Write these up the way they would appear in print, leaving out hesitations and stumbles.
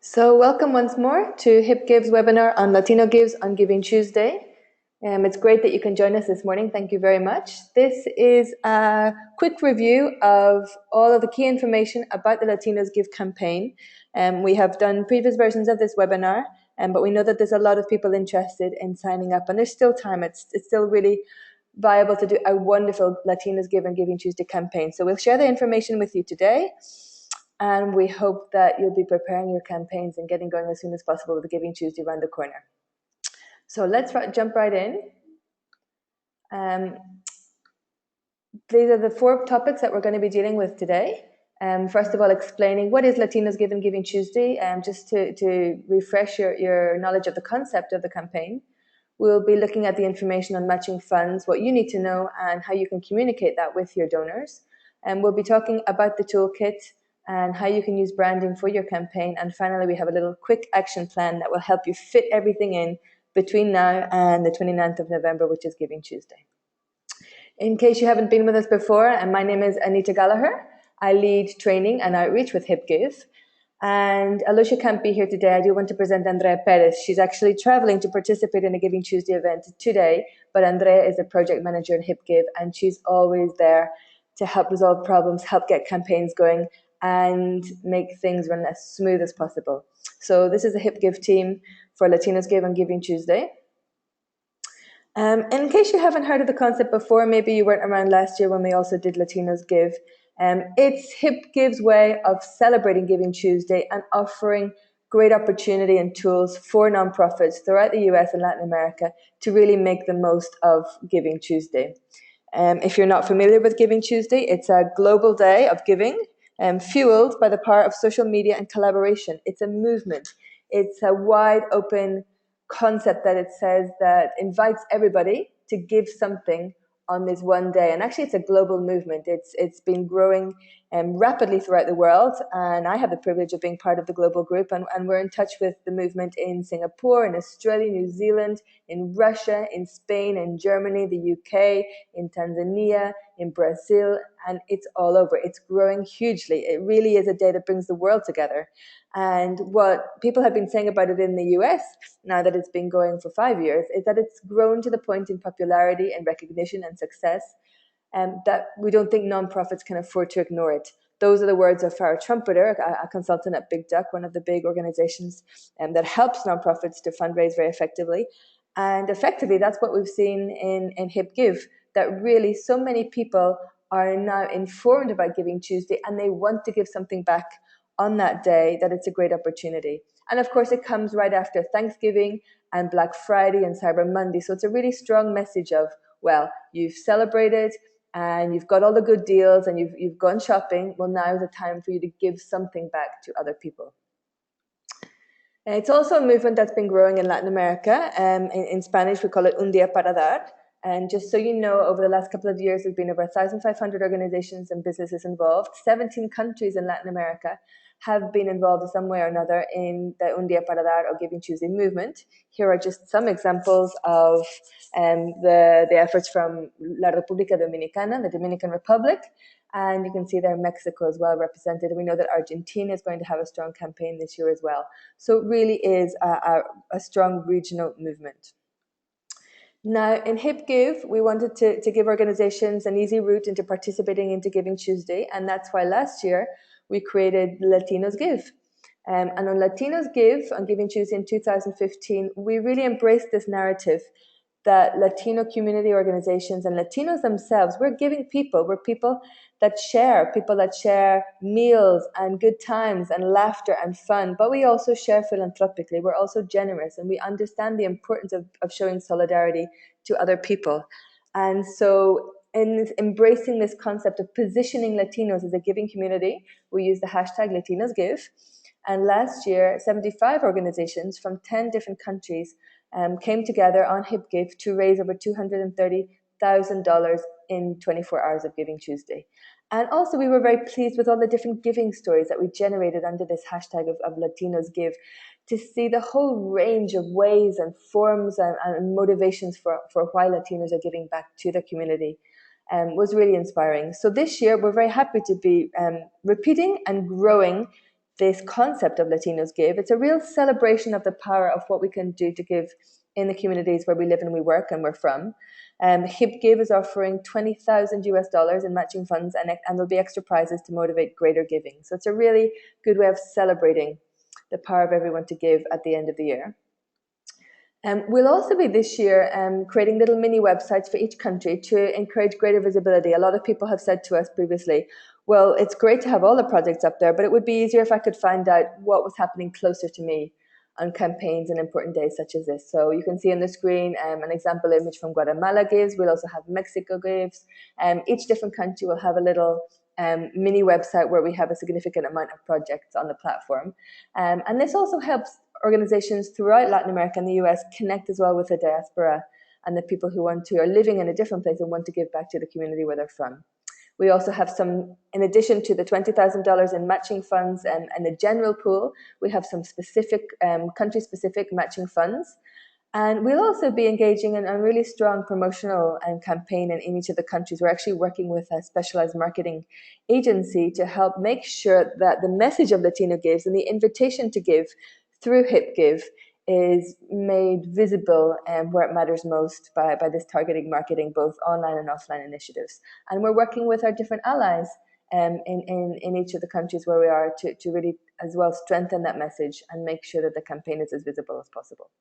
So welcome once more to HipGive's webinar on Latino Gives on Giving Tuesday. It's great that you can join us this morning. Thank you very much. This is a quick review of all of the key information about the Latinos Give campaign. We have done previous versions of this webinar, but we know that there's a lot of people interested in signing up, and there's still time. It's still really viable to do a wonderful Latinos Give on Giving Tuesday campaign. So we'll share the information with you today. And we hope that you'll be preparing your campaigns and getting going as soon as possible with the Giving Tuesday around the corner. So let's jump right in. These are the 4 topics that we're going to be dealing with today. First of all, explaining what is Latinos Give on Giving Tuesday, just to refresh your knowledge of the concept of the campaign. We'll be looking at the information on matching funds, what you need to know, and how you can communicate that with your donors. And we'll be talking about the toolkit and how you can use branding for your campaign. And finally, we have a little quick action plan that will help you fit everything in between now and the 29th of November, which is Giving Tuesday. In case you haven't been with us before, my name is Anita Gallagher. I lead training and outreach with HipGive. And although she can't be here today, I do want to present Andrea Perez. She's actually traveling to participate in a Giving Tuesday event today, but Andrea is a project manager in HipGive, and she's always there to help resolve problems, help get campaigns going, and make things run as smooth as possible. So this is the HipGive team for Latinos Give on Giving Tuesday. In case you haven't heard of the concept before, maybe you weren't around last year when we also did Latinos Give. It's HipGive's way of celebrating Giving Tuesday and offering great opportunity and tools for nonprofits throughout the US and Latin America to really make the most of Giving Tuesday. If you're not familiar with Giving Tuesday, it's a global day of giving, fueled by the power of social media and collaboration. It's a movement. It's a wide open concept that it says that invites everybody to give something on this one day. And actually, it's a global movement. It's been growing rapidly throughout the world. And I have the privilege of being part of the global group. And we're in touch with the movement in Singapore, in Australia, New Zealand, in Russia, in Spain, in Germany, the UK, in Tanzania, in Brazil, and it's all over. It's growing hugely. It really is a day that brings the world together. And what people have been saying about it in the US, now that it's been going for 5 years, is that it's grown to the point in popularity and recognition and success that we don't think nonprofits can afford to ignore it. Those are the words of Farah Trumpeter, a consultant at Big Duck, one of the big organizations that helps nonprofits to fundraise very effectively. And effectively, that's what we've seen in HipGive, that really so many people are now informed about Giving Tuesday and they want to give something back on that day, that it's a great opportunity. And of course, it comes right after Thanksgiving and Black Friday and Cyber Monday. So it's a really strong message of, well, you've celebrated and you've got all the good deals and you've gone shopping. Well, now is the time for you to give something back to other people. And it's also a movement that's been growing in Latin America. In Spanish, we call it Un Día para Dar. And just so you know, over the last couple of years, there's been over 1,500 organizations and businesses involved. 17 countries in Latin America have been involved in some way or another in the Un Día para Dar or Giving Tuesday movement. Here are just some examples of the efforts from La República Dominicana, the Dominican Republic, and you can see there Mexico as well represented. We know that Argentina is going to have a strong campaign this year as well. So it really is a strong regional movement. Now, in HipGive, we wanted to give organizations an easy route into participating into Giving Tuesday, and that's why last year we created Latinos Give. And on Latinos Give, on Giving Tuesday in 2015, we really embraced this narrative that Latino community organizations and Latinos themselves, we're giving people, we're people that share meals and good times and laughter and fun, but we also share philanthropically. We're also generous, and we understand the importance of showing solidarity to other people. And so in embracing this concept of positioning Latinos as a giving community, we use the hashtag Latinos Give. And last year, 75 organizations from 10 different countries came together on HipGive to raise over $230,000 in 24 hours of Giving Tuesday. And also, we were very pleased with all the different giving stories that we generated under this hashtag of Latinos Give, to see the whole range of ways and forms and motivations for why Latinos are giving back to the community. Was really inspiring. So this year, we're very happy to be repeating and growing this concept of Latinos Give. It's a real celebration of the power of what we can do to give in the communities where we live and we work and we're from. HipGive is offering $20,000 in matching funds, and there'll be extra prizes to motivate greater giving. So it's a really good way of celebrating the power of everyone to give at the end of the year. We'll also be this year creating little mini websites for each country to encourage greater visibility. A lot of people have said to us previously, well, it's great to have all the projects up there, but it would be easier if I could find out what was happening closer to me on campaigns and important days such as this. So you can see on the screen an example image from Guatemala Gives. We'll also have Mexico Gives. Each different country will have a little mini website where we have a significant amount of projects on the platform. And this also helps organizations throughout Latin America and the US connect as well with the diaspora and the people who are living in a different place and want to give back to the community where they're from. We also have some, in addition to the $20,000 in matching funds and the general pool, we have some specific, country-specific matching funds. And we'll also be engaging in a really strong promotional campaign in each of the countries. We're actually working with a specialized marketing agency to help make sure that the message of Latino Gives and the invitation to give through HipGive is made visible where it matters most by this targeting marketing, both online and offline initiatives. And we're working with our different allies in each of the countries where we are to really as well strengthen that message and make sure that the campaign is as visible as possible.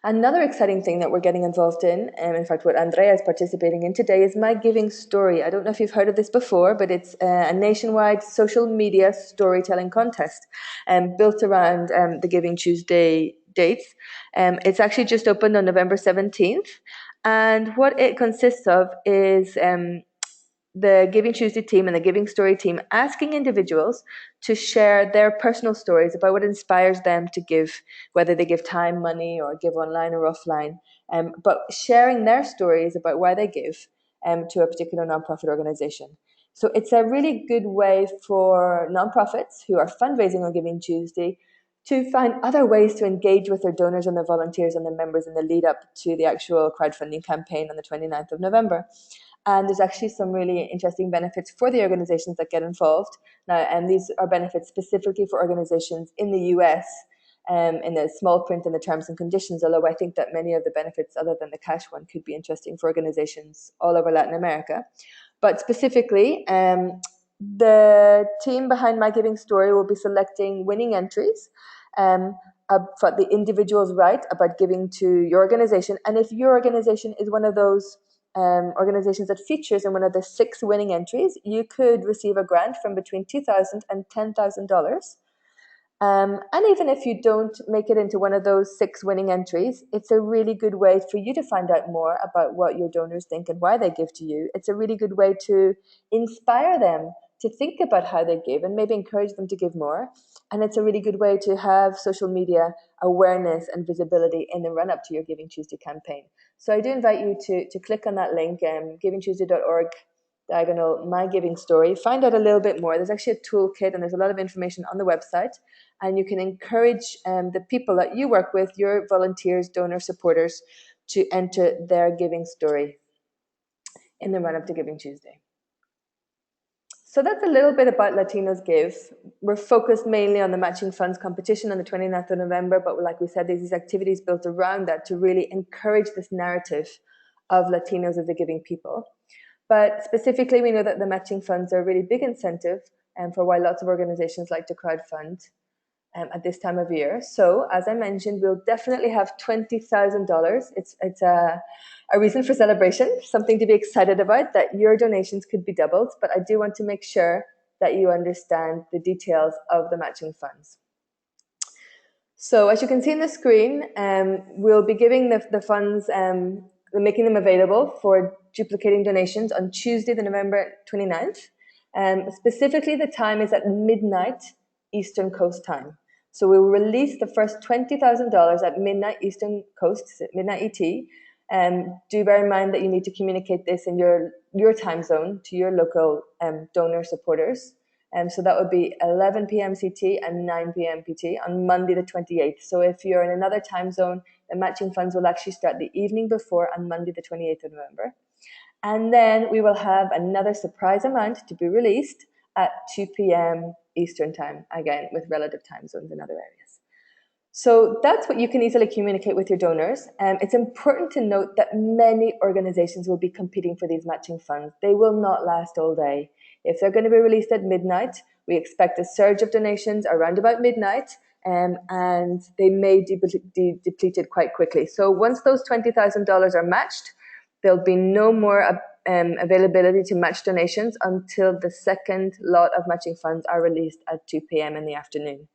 Another exciting thing that we're getting involved in fact what Andrea is participating in today, is My Giving Story. I don't know if you've heard of this before, but it's a nationwide social media storytelling contest built around the Giving Tuesday dates. It's actually just opened on November 17th. And what it consists of is the Giving Tuesday team and the Giving Story team asking individuals to share their personal stories about what inspires them to give, whether they give time, money, or give online or offline, but sharing their stories about why they give to a particular nonprofit organization. So it's a really good way for nonprofits who are fundraising on Giving Tuesday to find other ways to engage with their donors and their volunteers and their members in the lead up to the actual crowdfunding campaign on the 29th of November. And there's actually some really interesting benefits for the organizations that get involved. Now, and these are benefits specifically for organizations in the US, in the small print and the terms and conditions, although I think that many of the benefits other than the cash one could be interesting for organizations all over Latin America. But specifically, the team behind My Giving Story will be selecting winning entries for the individual's right about giving to your organization. And if your organization is one of those organizations that features in one of the 6 winning entries, you could receive a grant from between $2,000 and $10,000. And even if you don't make it into one of those 6 winning entries, it's a really good way for you to find out more about what your donors think and why they give to you. It's a really good way to inspire them to think about how they give and maybe encourage them to give more. And it's a really good way to have social media awareness and visibility in the run-up to your Giving Tuesday campaign. So I do invite you to click on that link, givingtuesday.org diagonal My Giving Story. Find out a little bit more. There's actually a toolkit and there's a lot of information on the website. And you can encourage the people that you work with, your volunteers, donors, supporters, to enter their giving story in the run-up to Giving Tuesday. So that's a little bit about Latinos Give. We're focused mainly on the matching funds competition on the 29th of November, but like we said, there's these activities built around that to really encourage this narrative of Latinos as a giving people. But specifically, we know that the matching funds are a really big incentive for why lots of organizations like to crowdfund at this time of year. So as I mentioned, we'll definitely have $20,000. It's a reason for celebration, something to be excited about, that your donations could be doubled. But I do want to make sure that you understand the details of the matching funds. So as you can see on the screen, we'll be giving the funds, making them available for duplicating donations on Tuesday, the November 29th. Specifically, the time is at midnight Eastern Coast time. So we will release the first $20,000 at midnight Eastern Coast, midnight ET. Do bear in mind that you need to communicate this in your time zone to your local donor supporters. So that would be 11 p.m. CT and 9 p.m. PT on Monday the 28th. So if you're in another time zone, the matching funds will actually start the evening before on Monday the 28th of November. And then we will have another surprise amount to be released at 2 p.m. Eastern time, again, with relative time zones in other areas. So that's what you can easily communicate with your donors. It's important to note that many organizations will be competing for these matching funds. They will not last all day. If they're going to be released at midnight, we expect a surge of donations around about midnight, and they may be depleted quite quickly. So once those $20,000 are matched, there'll be no more availability to match donations until the second lot of matching funds are released at 2 p.m. in the afternoon.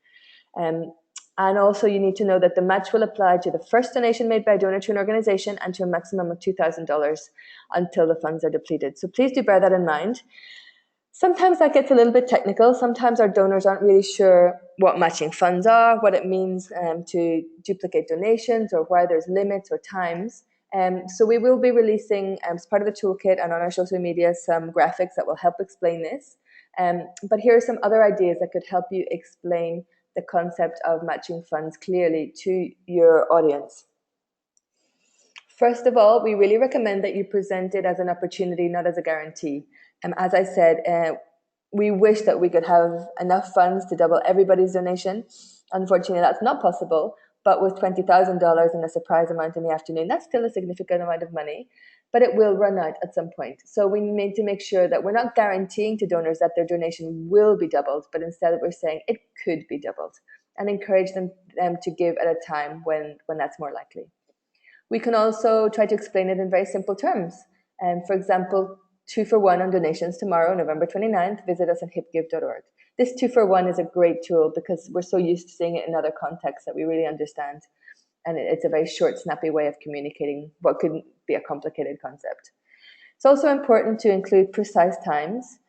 And also you need to know that the match will apply to the first donation made by a donor to an organization and to a maximum of $2,000 until the funds are depleted. So please do bear that in mind. Sometimes that gets a little bit technical. Sometimes our donors aren't really sure what matching funds are, what it means to duplicate donations, or why there's limits or times. So we will be releasing, as part of the toolkit and on our social media, some graphics that will help explain this. But here are some other ideas that could help you explain the concept of matching funds clearly to your audience. First of all, we really recommend that you present it as an opportunity, not as a guarantee. As I said, we wish that we could have enough funds to double everybody's donation. Unfortunately, that's not possible. But with $20,000 and a surprise amount in the afternoon, that's still a significant amount of money, but it will run out at some point. So we need to make sure that we're not guaranteeing to donors that their donation will be doubled, but instead we're saying it could be doubled, and encourage them to give at a time when that's more likely. We can also try to explain it in very simple terms. For example, 2 for 1 on donations tomorrow, November 29th. Visit us at hipgive.org. This 2 for 1 is a great tool because we're so used to seeing it in other contexts that we really understand. And it's a very short, snappy way of communicating what could be a complicated concept. It's also important to include precise times.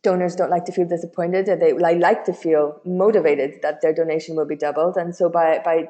Donors don't like to feel disappointed. They like to feel motivated that their donation will be doubled. And so by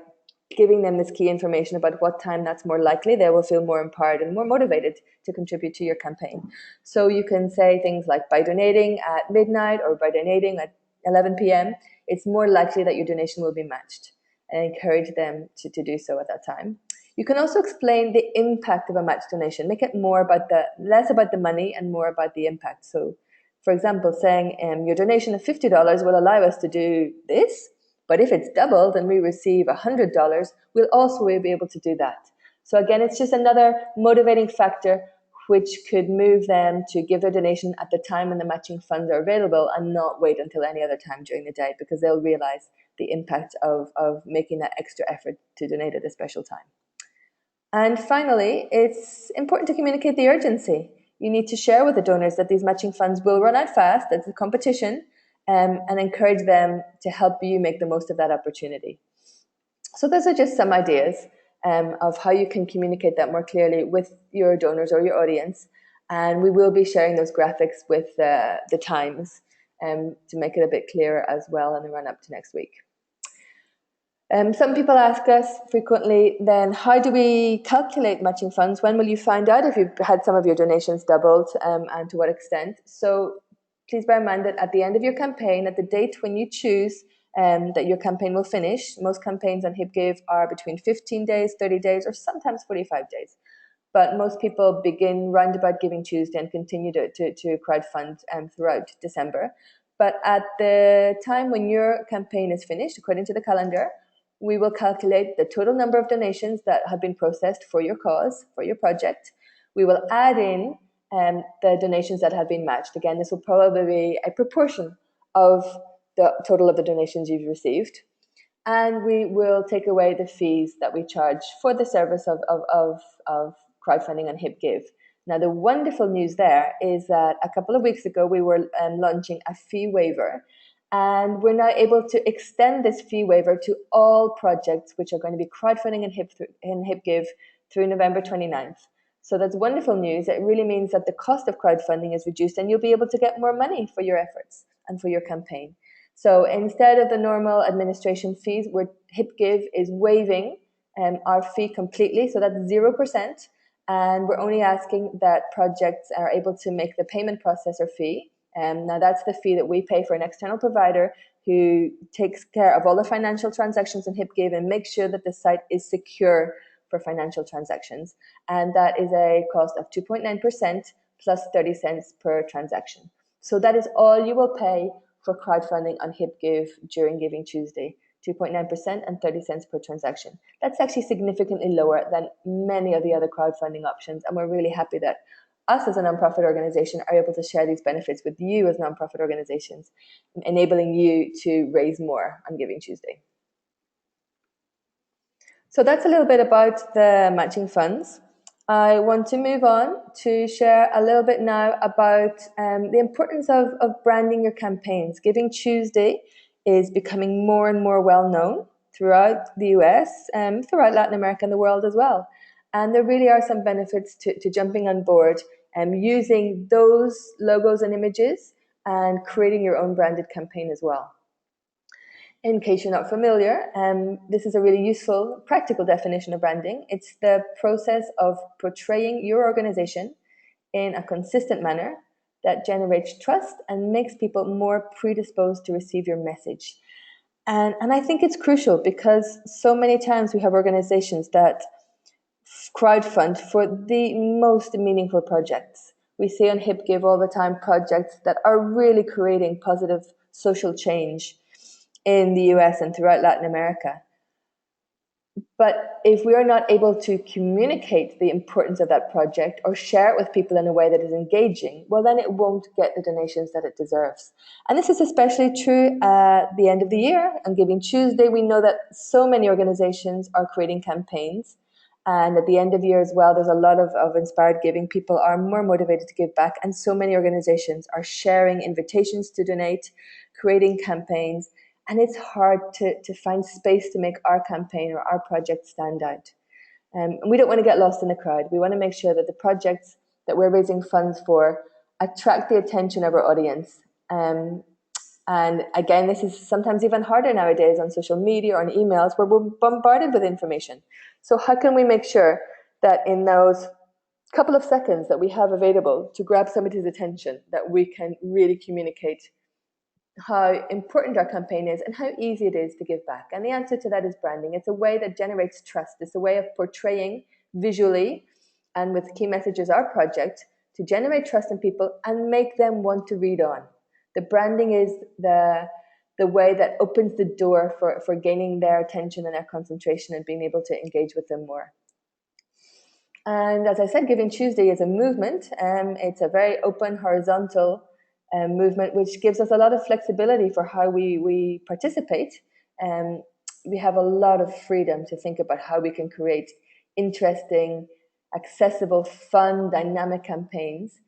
giving them this key information about what time that's more likely, they will feel more empowered and more motivated to contribute to your campaign. So you can say things like, by donating at midnight or by donating at 11 p.m., it's more likely that your donation will be matched, and encourage them to do so at that time. You can also explain the impact of a matched donation. Make it less about the money and more about the impact. So, for example, saying your donation of $50 will allow us to do this, but if it's doubled and we receive $100, we'll also be able to do that. So again, it's just another motivating factor which could move them to give their donation at the time when the matching funds are available and not wait until any other time during the day, because they'll realize the impact of making that extra effort to donate at a special time. And finally, it's important to communicate the urgency. You need to share with the donors that these matching funds will run out fast, it's a competition, and encourage them to help you make the most of that opportunity. So those are just some ideas of how you can communicate that more clearly with your donors or your audience. And we will be sharing those graphics with the times to make it a bit clearer as well in the run up to next week. Some people ask us frequently, then, how do we calculate matching funds? When will you find out if you've had some of your donations doubled, and to what extent? So please bear in mind that at the end of your campaign, at the date when you choose that your campaign will finish, most campaigns on HipGive are between 15 days, 30 days, or sometimes 45 days. But most people begin round about Giving Tuesday and continue to crowdfund throughout December. But at the time when your campaign is finished, according to the calendar, we will calculate the total number of donations that have been processed for your cause, for your project. We will add in the donations that have been matched. Again, this will probably be a proportion of the total of the donations you've received. And we will take away the fees that we charge for the service of crowdfunding on HipGive. Now, the wonderful news there is that a couple of weeks ago, we were launching a fee waiver. And we're now able to extend this fee waiver to all projects which are going to be crowdfunding in HipGive through November 29th. So that's wonderful news. It really means that the cost of crowdfunding is reduced and you'll be able to get more money for your efforts and for your campaign. So instead of the normal administration fees, HipGive is waiving our fee completely. So that's 0%. And we're only asking that projects are able to make the payment processor fee. Now that's the fee that we pay for an external provider who takes care of all the financial transactions in HipGive and makes sure that the site is secure for financial transactions. And that is a cost of 2.9% plus 30 cents per transaction. So that is all you will pay for crowdfunding on HipGive during Giving Tuesday, 2.9% and 30 cents per transaction. That's actually significantly lower than many of the other crowdfunding options, and we're really happy that us as a nonprofit organization are able to share these benefits with you as nonprofit organizations, enabling you to raise more on Giving Tuesday. So that's a little bit about the matching funds. I want to move on to share a little bit now about the importance of branding your campaigns. Giving Tuesday is becoming more and more well known throughout the US, throughout Latin America and the world as well. And there really are some benefits to jumping on board and using those logos and images and creating your own branded campaign as well. In case you're not familiar, this is a really useful, practical definition of branding. It's the process of portraying your organization in a consistent manner that generates trust and makes people more predisposed to receive your message. And I think it's crucial because so many times we have organizations that crowdfund for the most meaningful projects. We see on HipGive all the time projects that are really creating positive social change in the US and throughout Latin America. But if we are not able to communicate the importance of that project or share it with people in a way that is engaging, well, then it won't get the donations that it deserves. And this is especially true at the end of the year. On Giving Tuesday, we know that so many organizations are creating campaigns. And at the end of year as well, there's a lot of inspired giving. People are more motivated to give back. And so many organizations are sharing invitations to donate, creating campaigns. And it's hard to find space to make our campaign or our project stand out. And we don't want to get lost in the crowd. We want to make sure that the projects that we're raising funds for attract the attention of our audience. And again, this is sometimes even harder nowadays on social media or on emails where we're bombarded with information. So how can we make sure that in those couple of seconds that we have available to grab somebody's attention, that we can really communicate how important our campaign is and how easy it is to give back? And the answer to that is branding. It's a way that generates trust. It's a way of portraying visually and with key messages our project to generate trust in people and make them want to read on. The branding is the way that opens the door for gaining their attention and their concentration and being able to engage with them more. And as I said, Giving Tuesday is a movement. It's a very open, horizontal movement, which gives us a lot of flexibility for how we participate. We have a lot of freedom to think about how we can create interesting, accessible, fun, dynamic campaigns.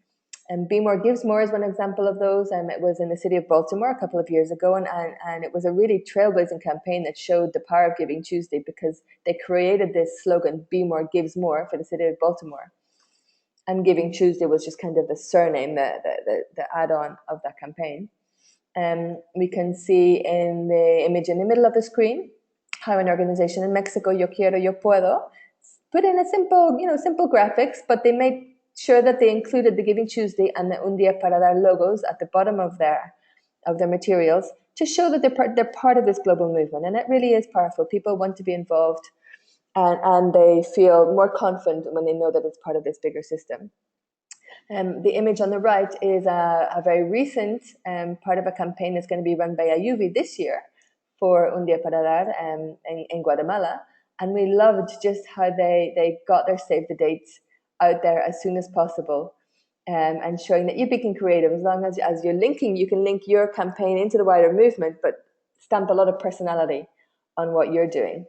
And Be More Gives More is one example of those. It was in the city of Baltimore a couple of years ago, and it was a really trailblazing campaign that showed the power of Giving Tuesday because they created this slogan, Be More Gives More, for the city of Baltimore. And Giving Tuesday was just kind of the surname, the add-on of that campaign. We can see in the image in the middle of the screen how an organization in Mexico, Yo Quiero, Yo Puedo, put in a simple graphics, but they made sure that they included the Giving Tuesday and the Un Día para Dar logos at the bottom of their materials to show that they're part of this global movement. And it really is powerful. People want to be involved, and they feel more confident when they know that it's part of this bigger system. The image on the right is a very recent part of a campaign that's going to be run by Ayuvi this year for Un Día para Dar in Guatemala. And we loved just how they got their save the dates out there as soon as possible, and showing that you're being creative. As long as you're linking, you can link your campaign into the wider movement, but stamp a lot of personality on what you're doing.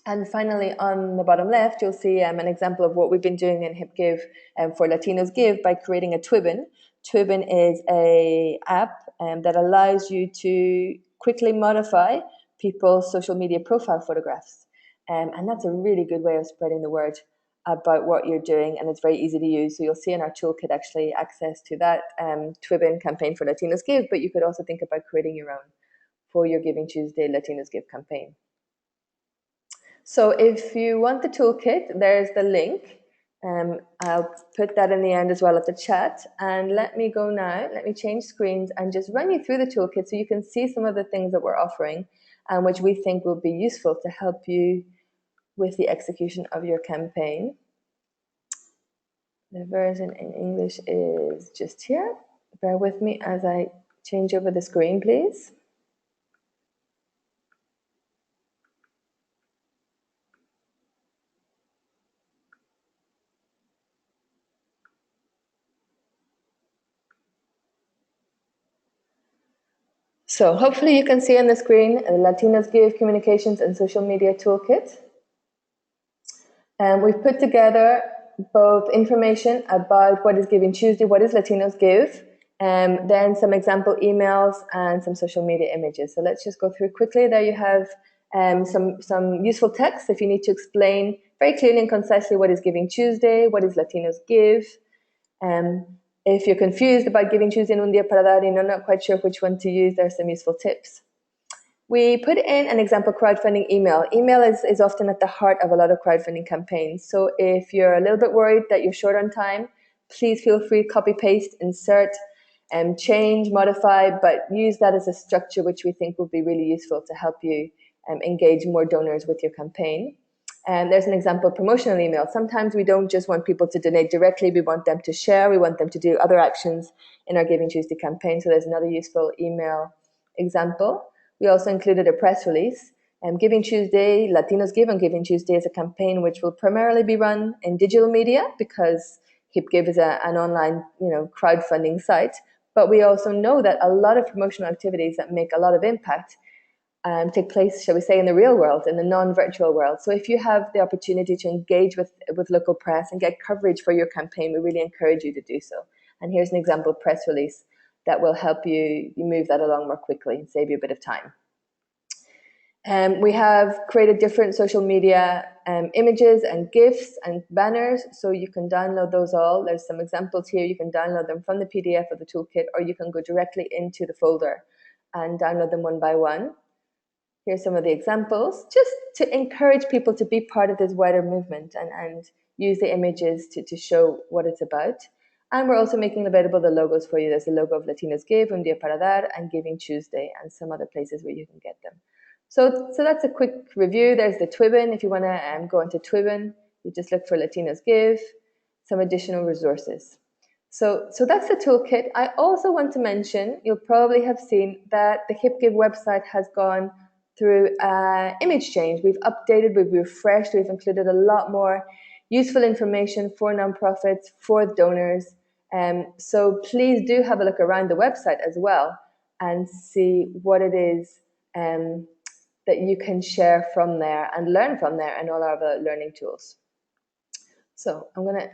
And finally, on the bottom left, you'll see an example of what we've been doing in HipGive for Latinos Give by creating a Twibbon. Twibbon is an app that allows you to quickly modify people's social media profile photographs. And that's a really good way of spreading the word about what you're doing, and it's very easy to use. So you'll see in our toolkit actually access to that Twibbon campaign for Latinos Give, but you could also think about creating your own for your Giving Tuesday Latinos Give campaign. So if you want the toolkit, there's the link. I'll put that in the end as well at the chat. And let me go now, let me change screens and just run you through the toolkit so you can see some of the things that we're offering and which we think will be useful to help you with the execution of your campaign. The version in English is just here. Bear with me as I change over the screen, please. So hopefully you can see on the screen the Latinas Give Communications and Social Media Toolkit. And we've put together both information about what is Giving Tuesday, what is Latinos Give, then some example emails and some social media images. So let's just go through quickly. There you have some useful text if you need to explain very clearly and concisely what is Giving Tuesday, what is Latinos Give. If you're confused about Giving Tuesday and Un Día para Dar and you're not quite sure which one to use, there are some useful tips. We put in an example crowdfunding email. Email is often at the heart of a lot of crowdfunding campaigns. So if you're a little bit worried that you're short on time, please feel free to copy, paste, insert, change, modify, but use that as a structure which we think will be really useful to help you engage more donors with your campaign. And there's an example promotional email. Sometimes we don't just want people to donate directly, we want them to share, we want them to do other actions in our Giving Tuesday campaign. So there's another useful email example. We also included a press release. Giving Tuesday, Latinos Give on Giving Tuesday is a campaign which will primarily be run in digital media because HipGive is an online crowdfunding site. But we also know that a lot of promotional activities that make a lot of impact take place, shall we say, in the real world, in the non-virtual world. So if you have the opportunity to engage with local press and get coverage for your campaign, we really encourage you to do so. And here's an example press release that will help you move that along more quickly and save you a bit of time. We have created different social media images and GIFs and banners, so you can download those all. There's some examples here. You can download them from the PDF of the toolkit, or you can go directly into the folder and download them one by one. Here's some of the examples, just to encourage people to be part of this wider movement and use the images to show what it's about. And we're also making available the logos for you. There's the logo of Latinos Give, Un Día para Dar, and Giving Tuesday, and some other places where you can get them. So that's a quick review. There's the Twibbon. If you want to go into Twibbon, you just look for Latinos Give, some additional resources. So that's the toolkit. I also want to mention, you'll probably have seen that the HipGive website has gone through image change. We've updated, we've refreshed, we've included a lot more useful information for nonprofits, for donors. So please do have a look around the website as well and see what it is that you can share from there and learn from there and all our other learning tools. So I'm going to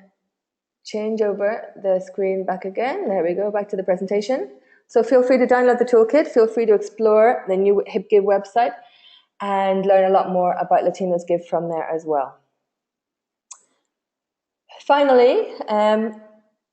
change over the screen back again. There we go, back to the presentation. So feel free to download the toolkit, feel free to explore the new HipGive website and learn a lot more about Latinos Give from there as well. Finally,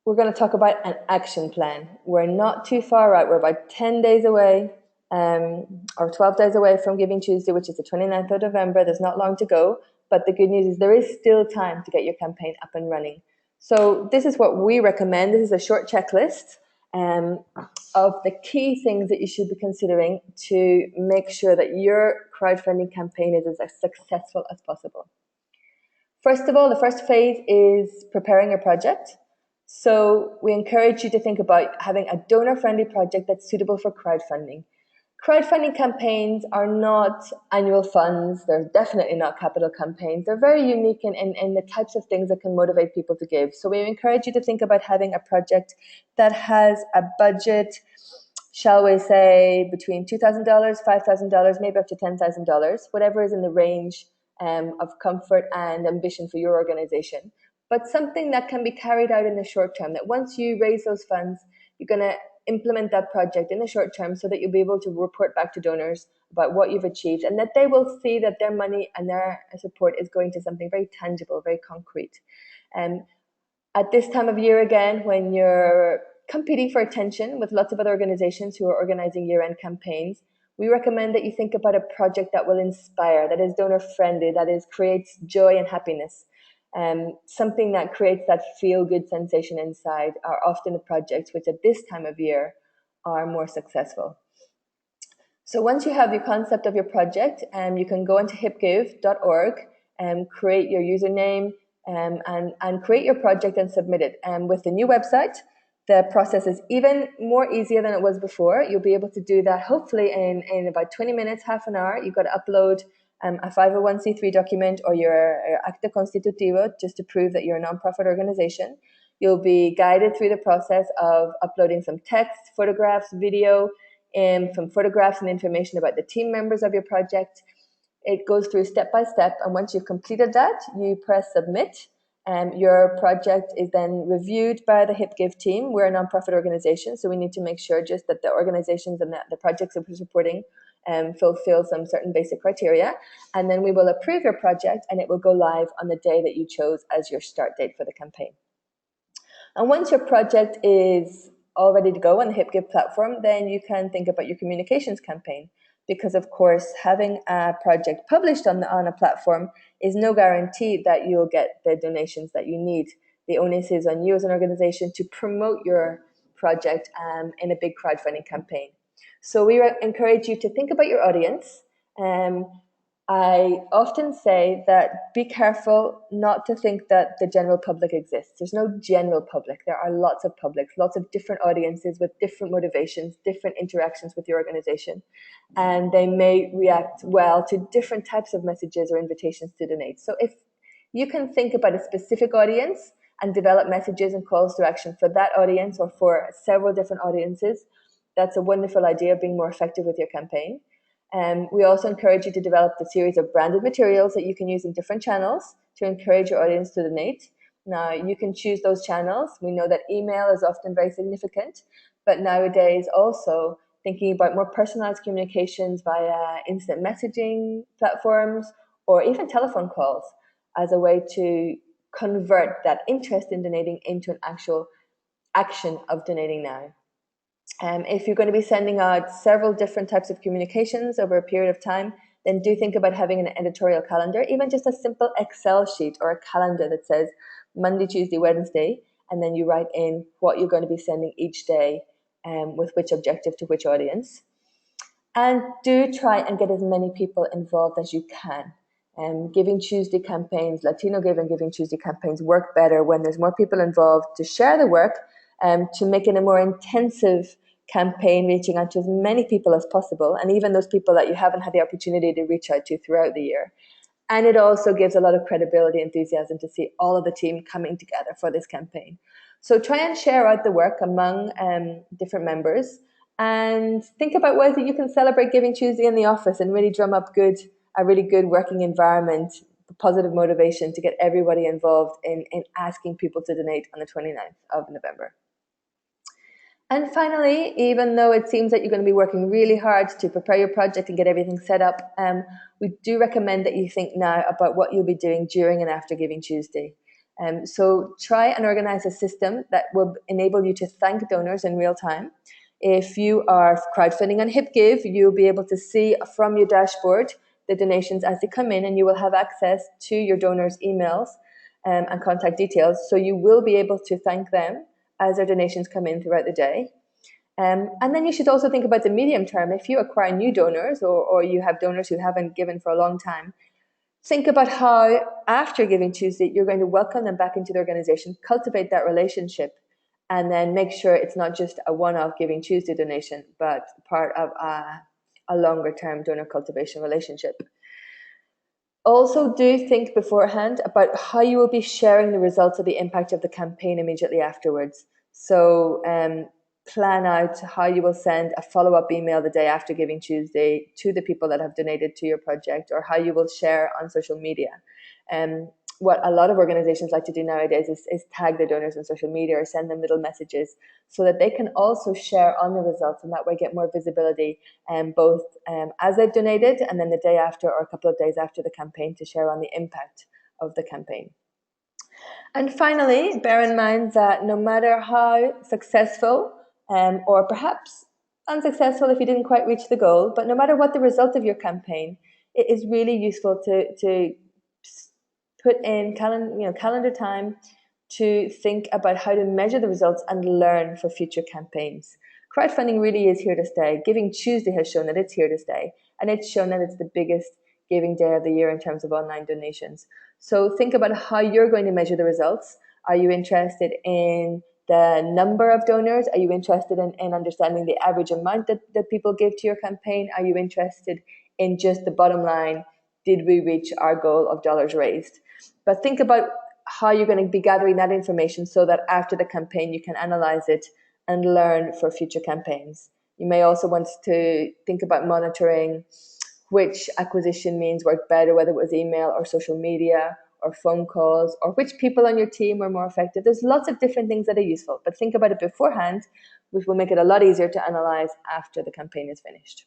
we're going to talk about an action plan. We're not too far out. We're about 10 days away or 12 days away from Giving Tuesday, which is the 29th of November. There's not long to go, but the good news is there is still time to get your campaign up and running. So this is what we recommend. This is a short checklist of the key things that you should be considering to make sure that your crowdfunding campaign is as successful as possible. First of all, the first phase is preparing your project. So we encourage you to think about having a donor-friendly project that's suitable for crowdfunding. Crowdfunding campaigns are not annual funds. They're definitely not capital campaigns. They're very unique in the types of things that can motivate people to give. So we encourage you to think about having a project that has a budget, shall we say, between $2,000, $5,000, maybe up to $10,000, whatever is in the range of comfort and ambition for your organization. But something that can be carried out in the short term, that once you raise those funds, you're going to implement that project in the short term so that you'll be able to report back to donors about what you've achieved and that they will see that their money and their support is going to something very tangible, very concrete. At this time of year again, when you're competing for attention with lots of other organizations who are organizing year-end campaigns, we recommend that you think about a project that will inspire, that is donor-friendly, that creates joy and happiness. Something that creates that feel-good sensation inside are often the projects which at this time of year are more successful. So once you have your concept of your project, you can go into hipgive.org and create your username and create your project and submit it. With the new website, The process is even more easier than it was before. You'll be able to do that hopefully in about 20 minutes, half an hour. You've got to upload a 501c3 document or your acta constitutiva just to prove that you're a nonprofit organization. You'll be guided through the process of uploading some text, photographs, video, some photographs and information about the team members of your project. It goes through step by step, and once you've completed that, you press submit. Your project is then reviewed by the HipGive team. We're a nonprofit organization, so we need to make sure just that the organizations and the projects that we're supporting fulfill some certain basic criteria. And then we will approve your project, and it will go live on the day that you chose as your start date for the campaign. And once your project is all ready to go on the HipGive platform, then you can think about your communications campaign. Because of course, having a project published on a platform is no guarantee that you'll get the donations that you need. The onus is on you as an organization to promote your project in a big crowdfunding campaign. So we encourage you to think about your audience. I often say that be careful not to think that the general public exists. There's no general public. There are lots of publics, lots of different audiences with different motivations, different interactions with your organization. And they may react well to different types of messages or invitations to donate. So if you can think about a specific audience and develop messages and calls to action for that audience or for several different audiences, that's a wonderful idea of being more effective with your campaign. We also encourage you to develop the series of branded materials that you can use in different channels to encourage your audience to donate. Now, you can choose those channels. We know that email is often very significant, but nowadays also thinking about more personalized communications via instant messaging platforms or even telephone calls as a way to convert that interest in donating into an actual action of donating now. If you're going to be sending out several different types of communications over a period of time, then do think about having an editorial calendar, even just a simple Excel sheet or a calendar that says Monday, Tuesday, Wednesday, and then you write in what you're going to be sending each day with which objective to which audience. And do try and get as many people involved as you can. Giving Tuesday campaigns, Latino Give and Giving Tuesday campaigns work better when there's more people involved to share the work, to make it a more intensive campaign, reaching out to as many people as possible, and even those people that you haven't had the opportunity to reach out to throughout the year. And it also gives a lot of credibility and enthusiasm to see all of the team coming together for this campaign. So try and share out the work among different members, and think about ways that you can celebrate Giving Tuesday in the office and really drum up a really good working environment, positive motivation to get everybody involved in asking people to donate on the 29th of November. And finally, even though it seems that you're going to be working really hard to prepare your project and get everything set up, we do recommend that you think now about what you'll be doing during and after Giving Tuesday. So try and organize a system that will enable you to thank donors in real time. If you are crowdfunding on HipGive, you'll be able to see from your dashboard the donations as they come in, and you will have access to your donors' emails and contact details. So you will be able to thank them as their donations come in throughout the day. And then you should also think about the medium term. If you acquire new donors or you have donors who haven't given for a long time, think about how after Giving Tuesday, you're going to welcome them back into the organization, cultivate that relationship, and then make sure it's not just a one-off Giving Tuesday donation, but part of a longer-term donor cultivation relationship. Also, do think beforehand about how you will be sharing the results of the impact of the campaign immediately afterwards. So plan out how you will send a follow-up email the day after Giving Tuesday to the people that have donated to your project, or how you will share on social media. What a lot of organizations like to do nowadays is tag their donors on social media or send them little messages so that they can also share on the results, and that way get more visibility both as they've donated and then the day after or a couple of days after the campaign to share on the impact of the campaign. And finally, bear in mind that no matter how successful or perhaps unsuccessful if you didn't quite reach the goal, but no matter what the result of your campaign, it is really useful to put in calendar time to think about how to measure the results and learn for future campaigns. Crowdfunding really is here to stay. Giving Tuesday has shown that it's here to stay, and it's shown that it's the biggest giving day of the year in terms of online donations. So think about how you're going to measure the results. Are you interested in the number of donors? Are you interested in understanding the average amount that people give to your campaign? Are you interested in just the bottom line? Did we reach our goal of dollars raised? But think about how you're going to be gathering that information so that after the campaign you can analyze it and learn for future campaigns. You may also want to think about monitoring which acquisition means worked better, whether it was email or social media or phone calls, or which people on your team were more effective. There's lots of different things that are useful, but think about it beforehand, which will make it a lot easier to analyze after the campaign is finished.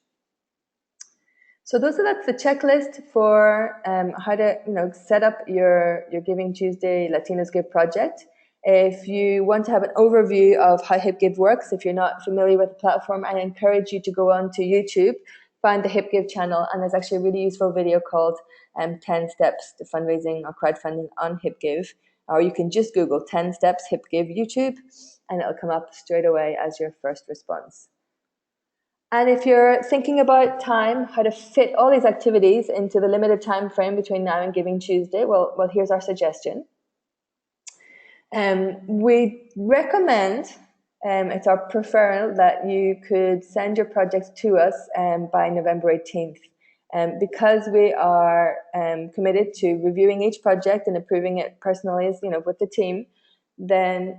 So that's the checklist for how to set up your Giving Tuesday Latinos Give project. If you want to have an overview of how HipGive works, if you're not familiar with the platform, I encourage you to go on to YouTube, find the HipGive channel, and there's actually a really useful video called 10 Steps to Fundraising or Crowdfunding on HipGive. Or you can just Google 10 Steps HipGive YouTube, and it'll come up straight away as your first response. And if you're thinking about time, how to fit all these activities into the limited time frame between now and Giving Tuesday, well, here's our suggestion. We recommend, it's our preference that you could send your projects to us by November 18th. Because we are committed to reviewing each project and approving it personally, with the team, then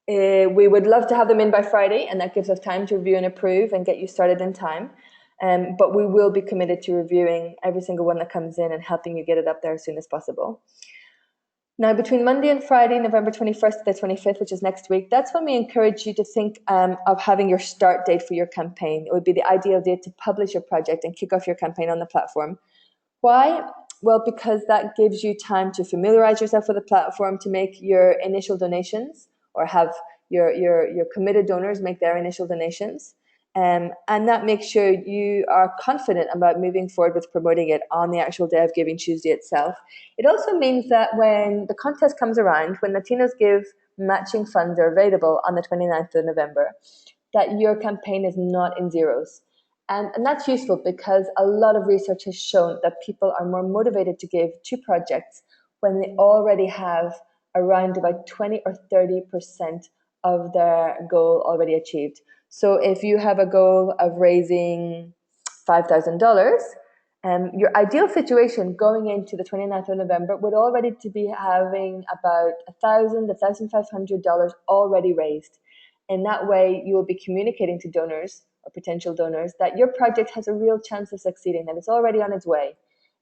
we would love to have them in by Friday, and that gives us time to review and approve and get you started in time. But we will be committed to reviewing every single one that comes in and helping you get it up there as soon as possible. Now, between Monday and Friday, November 21st to the 25th, which is next week, that's when we encourage you to think of having your start date for your campaign. It would be the ideal date to publish your project and kick off your campaign on the platform. Why? Well, because that gives you time to familiarize yourself with the platform, to make your initial donations, or have your committed donors make their initial donations. And that makes sure you are confident about moving forward with promoting it on the actual day of Giving Tuesday itself. It also means that when the contest comes around, when Latinos Give matching funds are available on the 29th of November, that your campaign is not in zeros. And that's useful because a lot of research has shown that people are more motivated to give to projects when they already have around about 20 or 30% of their goal already achieved. So if you have a goal of raising $5,000, your ideal situation going into the 29th of November would already to be having about $1,000 to $1,500 already raised. In that way, you will be communicating to donors or potential donors that your project has a real chance of succeeding, that it's already on its way,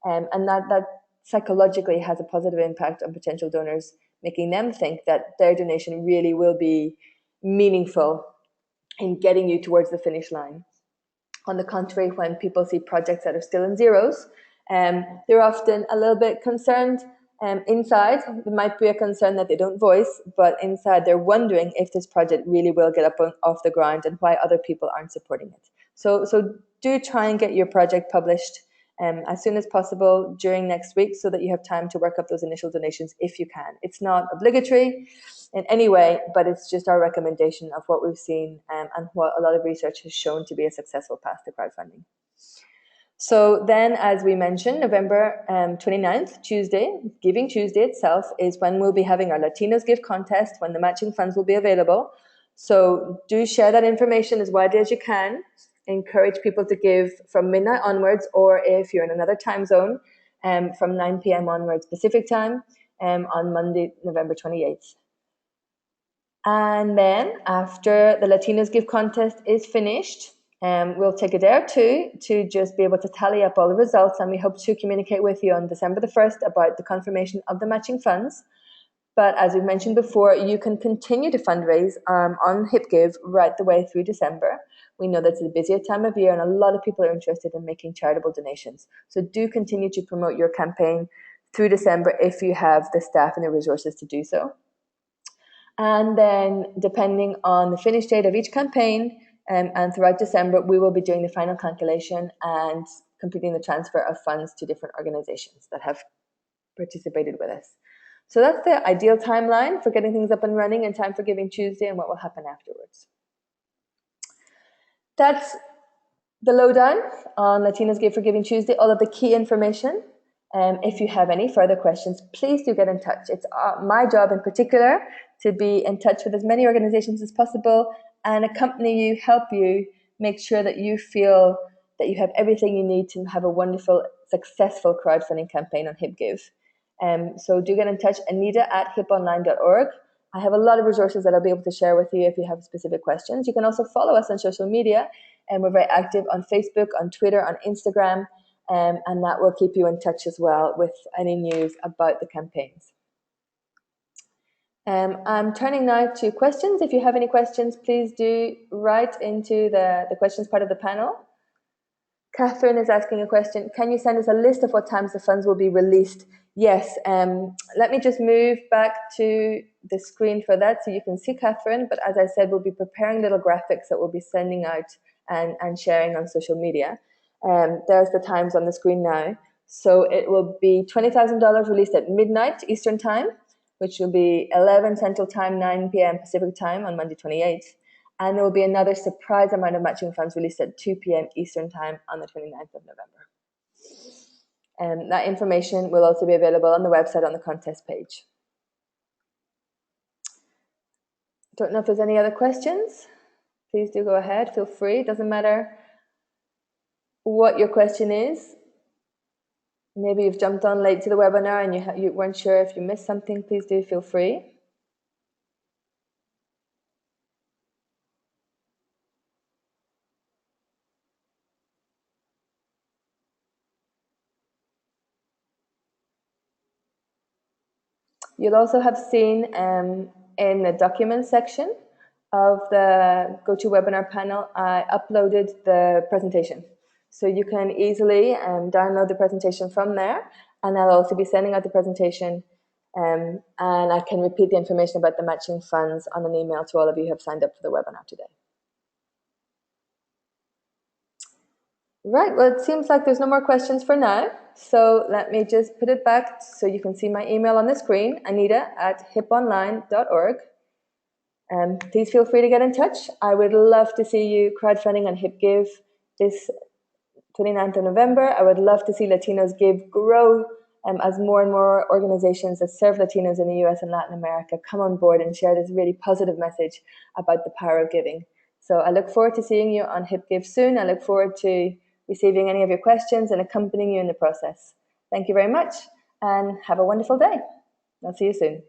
and that psychologically has a positive impact on potential donors, making them think that their donation really will be meaningful in getting you towards the finish line. On the contrary, when people see projects that are still in zeros, they're often a little bit concerned. Inside, there might be a concern that they don't voice, but inside they're wondering if this project really will get up off the ground and why other people aren't supporting it. So do try and get your project published as soon as possible during next week, so that you have time to work up those initial donations if you can. It's not obligatory in any way, but it's just our recommendation of what we've seen and what a lot of research has shown to be a successful path to crowdfunding. So then, as we mentioned, November 29th, Tuesday, Giving Tuesday itself, is when we'll be having our Latinos Give contest, when the matching funds will be available. So do share that information as widely as you can. Encourage people to give from midnight onwards, or if you're in another time zone, from 9 p.m. onwards Pacific time on Monday, November 28th. And then after the Latinos Give contest is finished, we'll take a day or two to just be able to tally up all the results, and we hope to communicate with you on December the 1st about the confirmation of the matching funds. But as we've mentioned before, you can continue to fundraise on HipGive right the way through December. We know that's the busiest time of year, and a lot of people are interested in making charitable donations. So do continue to promote your campaign through December if you have the staff and the resources to do so. And then, depending on the finish date of each campaign, and throughout December, we will be doing the final calculation and completing the transfer of funds to different organizations that have participated with us. So that's the ideal timeline for getting things up and running in time for Giving Tuesday and what will happen afterwards. That's the lowdown on Latinos Give for Giving Tuesday, all of the key information. If you have any further questions, please do get in touch. It's my job in particular to be in touch with as many organizations as possible and accompany you, help you, make sure that you feel that you have everything you need to have a wonderful, successful crowdfunding campaign on HipGive. So do get in touch, Anita@hiponline.org. I have a lot of resources that I'll be able to share with you if you have specific questions. You can also follow us on social media, and we're very active on Facebook, on Twitter, on Instagram, and that will keep you in touch as well with any news about the campaigns. I'm turning now to questions. If you have any questions, please do write into the questions part of the panel. Catherine is asking a question. Can you send us a list of what times the funds will be released? Yes. Let me just move back to the screen for that so you can see Catherine. But as I said, we'll be preparing little graphics that we'll be sending out and sharing on social media. There's the times on the screen now. So it will be $20,000 released at midnight Eastern Time, which will be 11 Central Time, 9 p.m. Pacific Time on Monday 28th. And there will be another surprise amount of matching funds released at 2 p.m. Eastern Time on the 29th of November. And that information will also be available on the website on the contest page. Don't know if there's any other questions. Please do go ahead, feel free. It doesn't matter what your question is. Maybe you've jumped on late to the webinar and you weren't sure if you missed something. Please do feel free. You'll also have seen in the documents section of the GoToWebinar panel, I uploaded the presentation. So you can easily download the presentation from there, and I'll also be sending out the presentation and I can repeat the information about the matching funds on an email to all of you who have signed up for the webinar today. Right, well, it seems like there's no more questions for now. So let me just put it back so you can see my email on the screen, Anita@hiponline.org. Please feel free to get in touch. I would love to see you crowdfunding on HipGive this 29th of November. I would love to see Latinos Give grow as more and more organizations that serve Latinos in the US and Latin America come on board and share this really positive message about the power of giving. So I look forward to seeing you on HipGive soon. I look forward to receiving any of your questions and accompanying you in the process. Thank you very much and have a wonderful day. I'll see you soon.